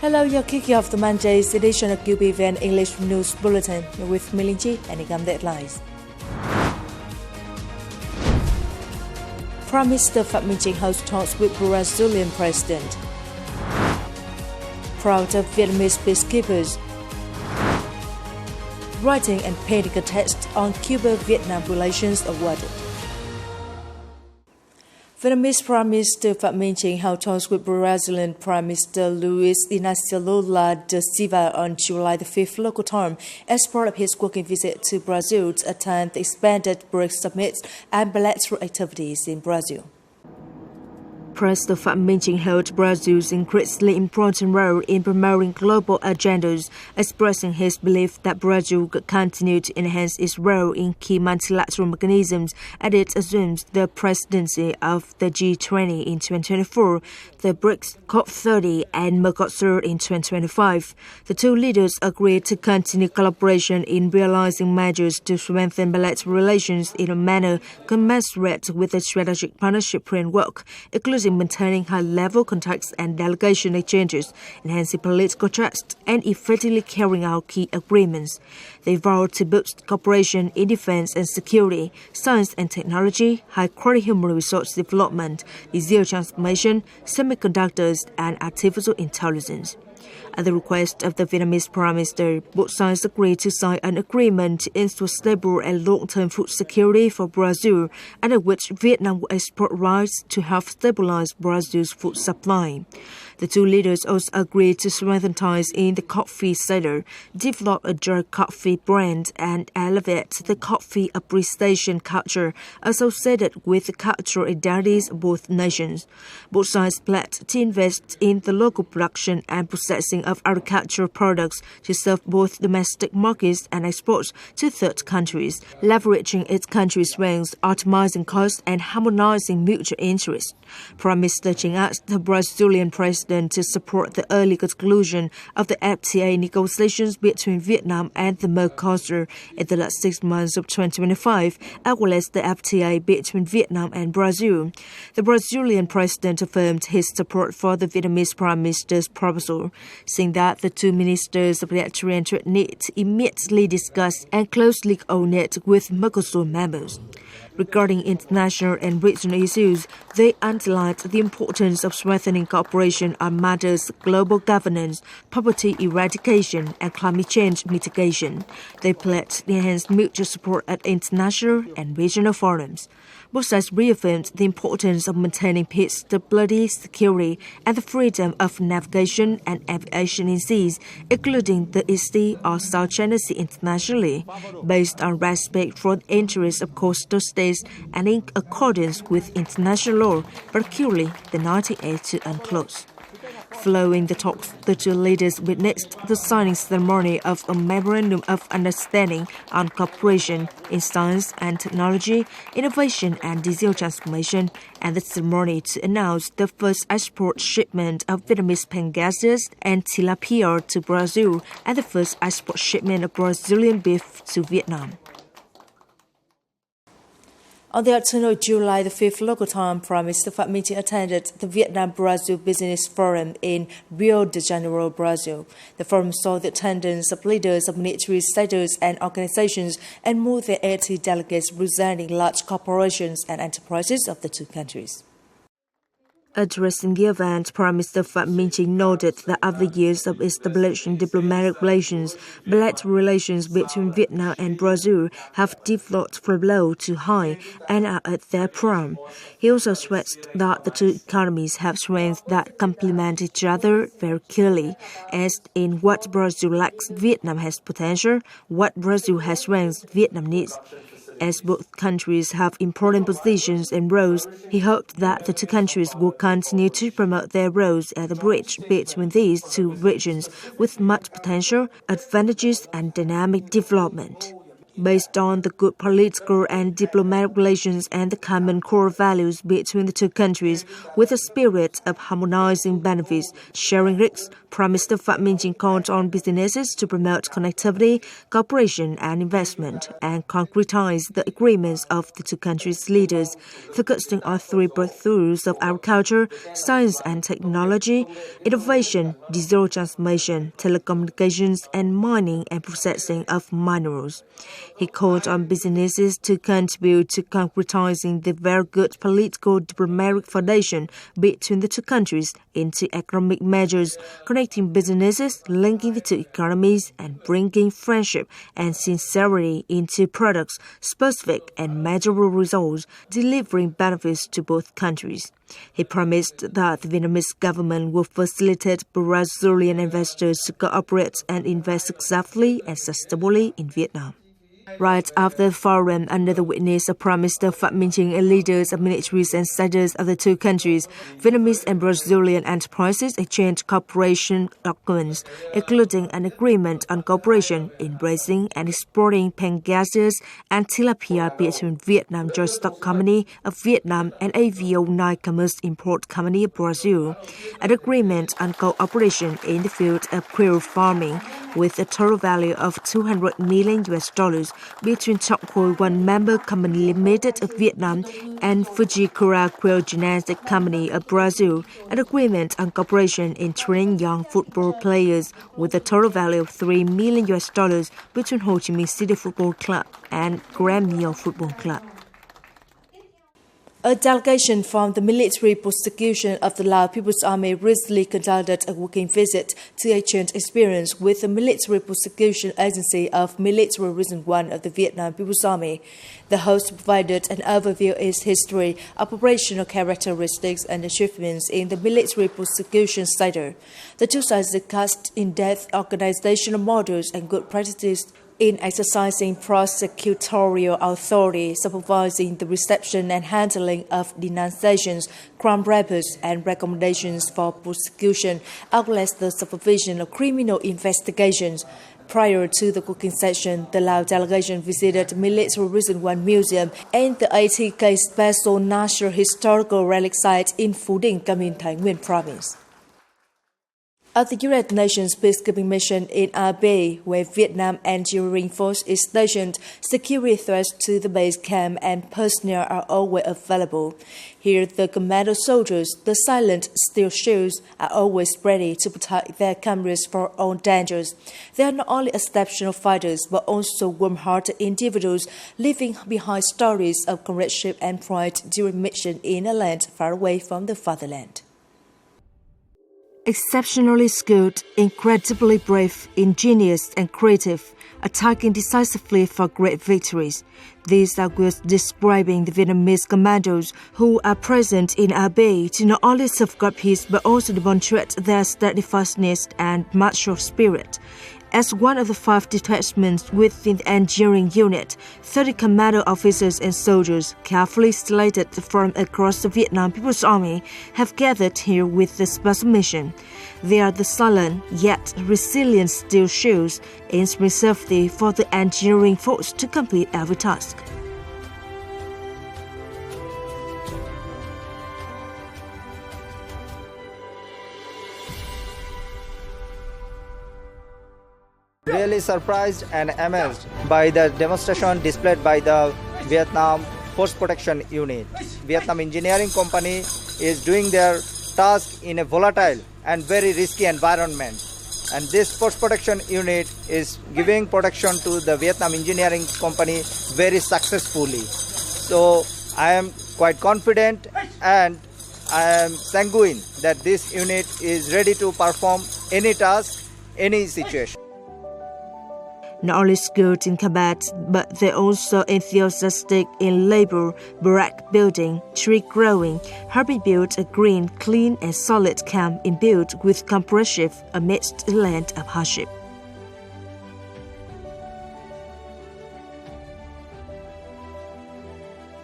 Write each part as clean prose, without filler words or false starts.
Hello, you're kicking off the Monday's edition of QPVN English News Bulletin with MINH and income deadlines. Prime Minister Phạm Minh Chính holds talks with Brazilian President. Proud of Vietnamese peacekeepers. Writing and painting a text on Cuba-Vietnam relations awarded. Vietnamese Prime Minister Phạm Minh Chính held talks with Brazilian Prime Minister Luiz Inácio Lula da Silva on July the 5th local time as part of his working visit to Brazil to attend the expanded BRICS summit and bilateral activities in Brazil. President Phạm Minh Chính held Brazil's increasingly important role in promoting global agendas, expressing his belief that Brazil could continue to enhance its role in key multilateral mechanisms as it assumes the presidency of the G20 in 2024, the BRICS COP30 and Mercosur in 2025. The two leaders agreed to continue collaboration in realizing measures to strengthen bilateral relations in a manner commensurate with the strategic partnership framework, including maintaining high-level contacts and delegation exchanges, enhancing political trust, and effectively carrying out key agreements. They vowed to boost cooperation in defense and security, science and technology, high-quality human resource development, digital transformation, semiconductors, and artificial intelligence. At the request of the Vietnamese Prime Minister, both sides agreed to sign an agreement to ensure stable and long-term food security for Brazil, under which Vietnam will export rice to help stabilize Brazil's food supply. The two leaders also agreed to strengthen ties in the coffee sector, develop a joint coffee brand, and elevate the coffee appreciation culture associated with the cultural identities of both nations. Both sides pledged to invest in the local production and processing of agricultural products to serve both domestic markets and exports to third countries, leveraging its country's strengths, optimizing costs, and harmonizing mutual interests. Prime Minister Chính asked the Brazilian president to support the early conclusion of the FTA negotiations between Vietnam and the Mercosur in the last 6 months of 2025, as well as the FTA between Vietnam and Brazil. The Brazilian president affirmed his support for the Vietnamese Prime Minister's proposal, saying that the two ministers of bilateral trade need to immediately discuss and closely coordinate with Mercosur members. Regarding international and regional issues, they underlined the importance of strengthening cooperation on matters of global governance, poverty eradication, and climate change mitigation. They pledged enhanced mutual support at international and regional forums. Both sides reaffirmed the importance of maintaining peace, stability, security, and the freedom of navigation and aviation in seas, including the East Sea or South China Sea internationally, based on respect for the interests of coastal states and in accordance with international law, particularly the 1982 UNCLOS. Following the talks, the two leaders witnessed the signing ceremony of a memorandum of understanding on cooperation in science and technology, innovation and digital transformation, and the ceremony to announce the first export shipment of Vietnamese pangasius and tilapia to Brazil and the first export shipment of Brazilian beef to Vietnam. On the afternoon of July the 5th local time, Prime Minister Phạm Minh Chính attended the Vietnam-Brazil Business Forum in Rio de Janeiro, Brazil. The forum saw the attendance of leaders of military sectors and organizations and more than 80 delegates representing large corporations and enterprises of the two countries. Addressing the event, Prime Minister Phạm Minh Chính noted that after years of establishing diplomatic relations, bilateral relations between Vietnam and Brazil have developed from low to high and are at their prime. He also stressed that the two economies have strengths that complement each other very clearly, as in what Brazil lacks, Vietnam has potential, what Brazil has strengths, Vietnam needs. As both countries have important positions and roles, he hoped that the two countries will continue to promote their roles as a bridge between these two regions with much potential, advantages, and dynamic development. based on the good political and diplomatic relations and the common core values between the two countries, with a spirit of harmonizing benefits, sharing risks. Prime Minister Phạm Minh Chính called on businesses to promote connectivity, cooperation and investment, and concretize the agreements of the two countries' leaders, focusing on three breakthroughs of agriculture, science and technology, innovation, digital transformation, telecommunications, and mining and processing of minerals. He called on businesses to contribute to concretizing the very good political diplomatic foundation between the two countries into economic measures, connecting businesses, linking the two economies, and bringing friendship and sincerity into products, specific and measurable results, delivering benefits to both countries. He promised that the Vietnamese government will facilitate Brazilian investors to cooperate and invest successfully and sustainably in Vietnam. Right after the forum, under the witness of Prime Minister Phạm Minh Chính and leaders of militaries and senators of the two countries, Vietnamese and Brazilian enterprises exchanged cooperation documents, including an agreement on cooperation in raising and exporting pangasius and tilapia between Vietnam Joint Stock Company of Vietnam and AVO9 Commerce Import Company of Brazil, an agreement on cooperation in the field of krill farming with a total value of $200 million between Chọc One Member Company Limited of Vietnam and Fujikura Krill Genetic Company of Brazil, an agreement on cooperation in training young football players with a total value of $3 million between Ho Chi Minh City Football Club and Grêmio Football Club. A delegation from the military prosecution of the Lao People's Army recently conducted a working visit to exchange experience with the military prosecution agency of Military Region 1 of the Vietnam People's Army. The host provided an overview of its history, operational characteristics, and achievements in the military prosecution sector. The two sides discussed in-depth organizational models and good practices in exercising prosecutorial authority, supervising the reception and handling of denunciations, crime reports, and recommendations for prosecution, as well as the supervision of criminal investigations. Prior to the working session, the Lao delegation visited Military Region 1 Museum and the 80K Special National Historical Relic Site in Phu Dinh, Cam Ranh, Thái Nguyên Province. At the United Nations Peacekeeping Mission in Abe, where Vietnam Engineering Force is stationed, security threats to the base camp and personnel are always available. Here, the commando soldiers, the silent steel shields, are always ready to protect their comrades from all dangers. They are not only exceptional fighters, but also warm-hearted individuals, leaving behind stories of comradeship and pride during mission in a land far away from the fatherland. Exceptionally skilled, incredibly brave, ingenious, and creative, attacking decisively for great victories. These are words describing the Vietnamese commandos who are present in Abe to not only safeguard peace but also demonstrate their steadfastness and martial spirit. As one of the 5 detachments within the engineering unit, 30 commando officers and soldiers, carefully selected from across the Vietnam People's Army, have gathered here with the special mission. They are the silent yet resilient steel shields, ensuring safety for the engineering force to complete every task. Really surprised and amazed by the demonstration displayed by the Vietnam Force Protection Unit. Vietnam Engineering Company is doing their task in a volatile and very risky environment. And this Force Protection Unit is giving protection to the Vietnam Engineering Company very successfully. So I am quite confident and I am sanguine that this unit is ready to perform any task, any situation. Not only skilled in combat, but they're also enthusiastic in labor, barrack building, tree growing, helping build a green, clean, and solid camp imbued with comprehensive amidst a land of hardship.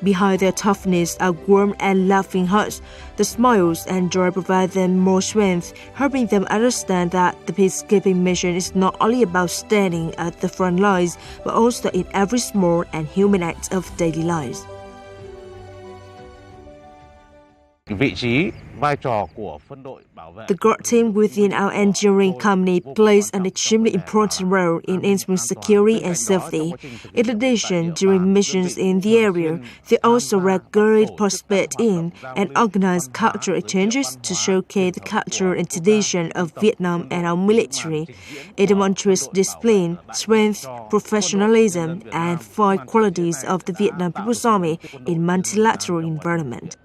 Behind their toughness are warm and laughing hearts. The smiles and joy provide them more strength, helping them understand that the peacekeeping mission is not only about standing at the front lines, but also in every small and human act of daily lives. The guard team within our engineering company plays an extremely important role in ensuring security and safety. In addition, during missions in the area, they also regularly participate in and organize cultural exchanges to showcase the culture and tradition of Vietnam and our military. It demonstrates discipline, strength, professionalism, and fine qualities of the Vietnam People's Army in multilateral environment.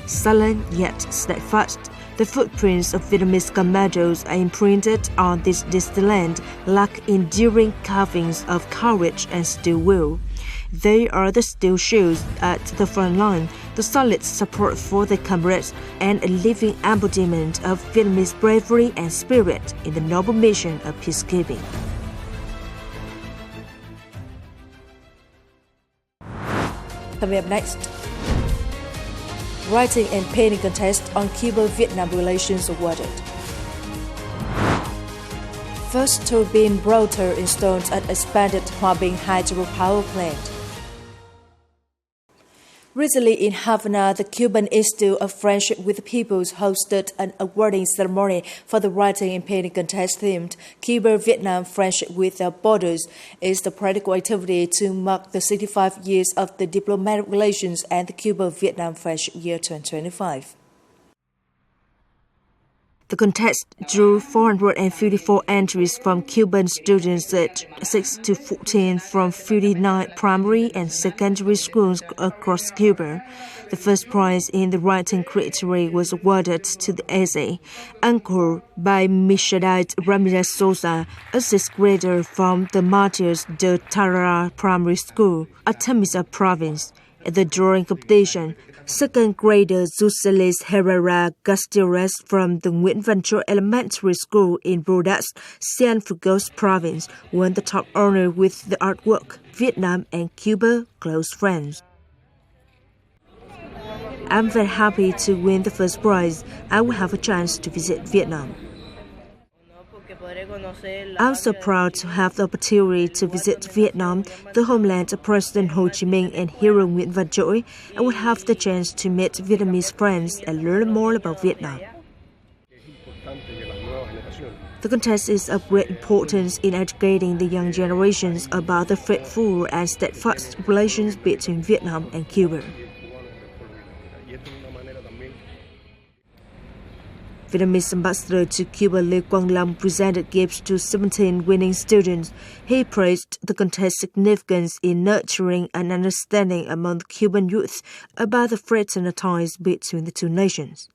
Silent yet steadfast, the footprints of Vietnamese commandos are imprinted on this distant land like enduring carvings of courage and steel will. They are the steel shoes at the front line, the solid support for their comrades, and a living embodiment of Vietnamese bravery and spirit in the noble mission of peacekeeping. Coming up next, writing and painting contest on Cuba-Vietnam relations awarded. First turbine rotor installed at expanded Hoa Binh hydropower plant. Recently in Havana, the Cuban Institute of Friendship with the Peoples hosted an awarding ceremony for the writing and painting contest themed Cuba-Vietnam Friendship Without Borders. It's the practical activity to mark the 65 years of the diplomatic relations and the Cuba-Vietnam Friendship Year 2025. The contest drew 454 entries from Cuban students aged 6 to 14 from 59 primary and secondary schools across Cuba. The first prize in the writing category was awarded to the essay Anchor by Michelle Ramirez Sosa, a sixth grader from the Matias de Tarara Primary School, Artemisa Province. At the drawing competition, second grader Zucelis Herrera Gastires from the Nguyễn Văn Trỗi Elementary School in Rodas, Cienfuegos Province, won the top honor with the artwork Vietnam and Cuba, Close Friends. I'm very happy to win the first prize. I will have a chance to visit Vietnam. I'm so proud to have the opportunity to visit Vietnam, the homeland of President Ho Chi Minh and hero Nguyễn Văn Trỗi. I will have the chance to meet Vietnamese friends and learn more about Vietnam. The contest is of great importance in educating the young generations about the faithful and steadfast relations between Vietnam and Cuba. Vietnamese ambassador to Cuba Lê Quang Long presented gifts to 17 winning students. He praised the contest's significance in nurturing an understanding among the Cuban youth about the fraternal ties between the two nations.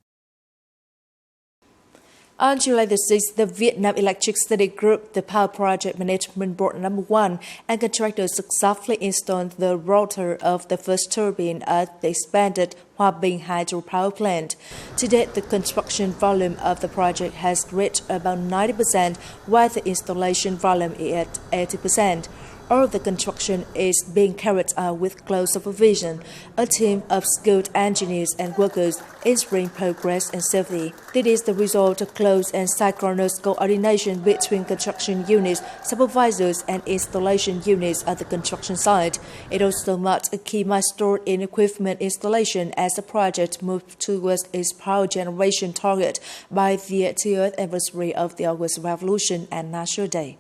On July the 6th, the Vietnam Electric Study Group, the Power Project Management Board No. 1, and contractors successfully installed the rotor of the first turbine at the expanded Hoa Binh hydropower plant. To date, the construction volume of the project has reached about 90%, while the installation volume is at 80%. All the construction is being carried out with close supervision. A team of skilled engineers and workers ensuring progress and safety. This is the result of close and synchronous coordination between construction units, supervisors, and installation units at the construction site. It also marked a key milestone in equipment installation as the project moved towards its power generation target by the 30th anniversary of the August Revolution and National Day.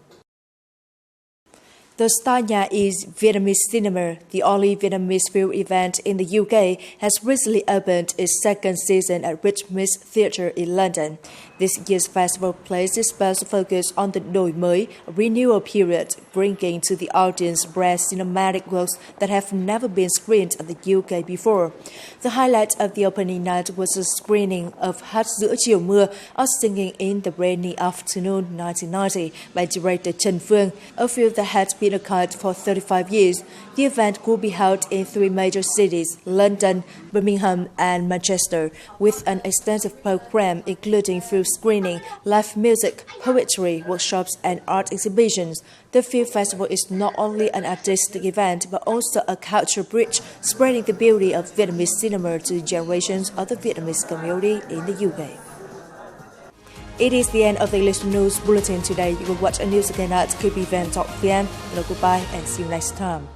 The Star Nhà is Vietnamese cinema, the only Vietnamese film event in the UK, has recently opened its second season at Richmond Theatre in London. This year's festival places special focus on the đổi mới, renewal period, bringing to the audience rare cinematic works that have never been screened at the UK before. The highlight of the opening night was a screening of Hát giữa chiều mưa, or Singing in the Rainy Afternoon 1990 by director Trần Phương, a film that had been been archived for 35 years. The event will be held in 3 major cities, London, Birmingham and Manchester, with an extensive program including film screening, live music, poetry, workshops and art exhibitions. The film festival is not only an artistic event but also a cultural bridge, spreading the beauty of Vietnamese cinema to generations of the Vietnamese community in the UK. It is the end of the English News Bulletin today. You will watch a news again at QPVN.vn. Goodbye and see you next time.